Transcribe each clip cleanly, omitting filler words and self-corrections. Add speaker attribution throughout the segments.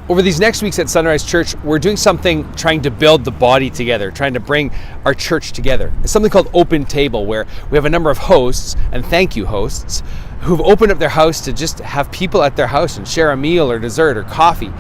Speaker 1: Over these next weeks at Sonrise Church, we're doing something trying to build the body together, trying to bring our church together. It's something called Open Table, where we have a number of hosts, and thank you hosts, who've opened up their house to just have people at their house and share a meal or dessert or coffee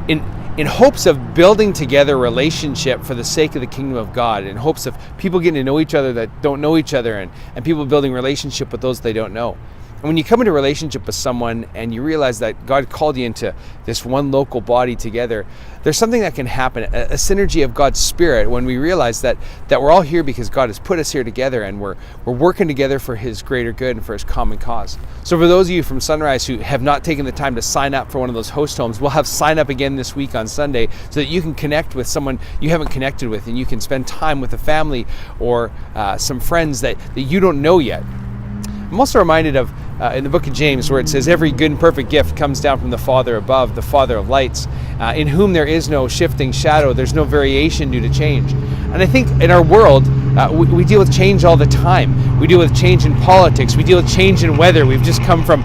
Speaker 1: in hopes of building together a relationship for the sake of the kingdom of God, in hopes of people getting to know each other that don't know each other, and people building relationship with those they don't know. And when you come into a relationship with someone and you realize that God called you into this one local body together, there's something that can happen, a synergy of God's Spirit, when we realize that we're all here because God has put us here together, and we're working together for His greater good and for His common cause. So for those of you from Sonrise who have not taken the time to sign up for one of those host homes, we'll have sign up again this week on Sunday so that you can connect with someone you haven't connected with, and you can spend time with a family or some friends that you don't know yet. I'm also reminded of in the book of James, where it says, every good and perfect gift comes down from the Father above, the Father of lights, in whom there is no shifting shadow, there's no variation due to change. And I think in our world, we deal with change all the time. We deal with change in politics. We deal with change in weather. We've just come from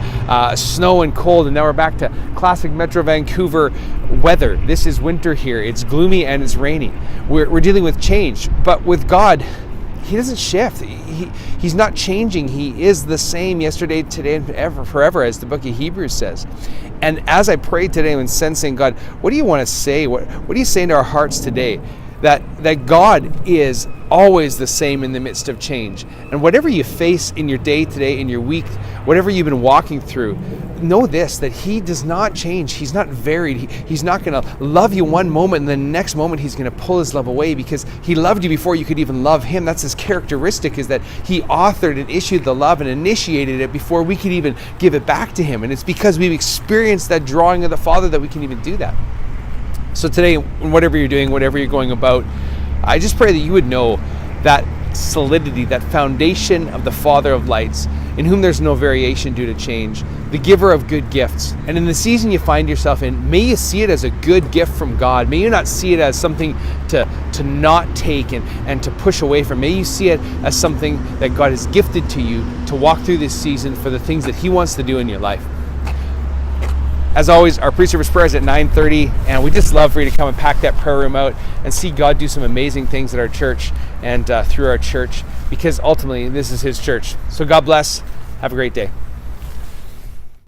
Speaker 1: snow and cold, and now we're back to classic Metro Vancouver weather. This is winter here. It's gloomy and it's rainy. We're dealing with change. But with God, He doesn't shift. He's not changing. He is the same yesterday, today, and forever, as the book of Hebrews says. And as I prayed today and sensing, God, what do you want to say? What are you saying to our hearts today? That God is always the same in the midst of change. And whatever you face in your day today, in your week, whatever you've been walking through, know this, that He does not change. He's not varied. He's not going to love you one moment and the next moment He's going to pull His love away, because He loved you before you could even love Him. That's His characteristic, is that He authored and issued the love and initiated it before we could even give it back to Him. And it's because we've experienced that drawing of the Father that we can even do that. So today, whatever you're doing, whatever you're going about, I just pray that you would know that solidity, that foundation of the Father of lights, in whom there's no variation due to change, the giver of good gifts. And in the season you find yourself in, may you see it as a good gift from God. May you not see it as something to not take and to push away from. May you see it as something that God has gifted to you to walk through this season for the things that He wants to do in your life. As always, our pre-service prayer is at 9:30, and we just love for you to come and pack that prayer room out and see God do some amazing things at our church and through our church, because ultimately this is His church. So God bless. Have a great day.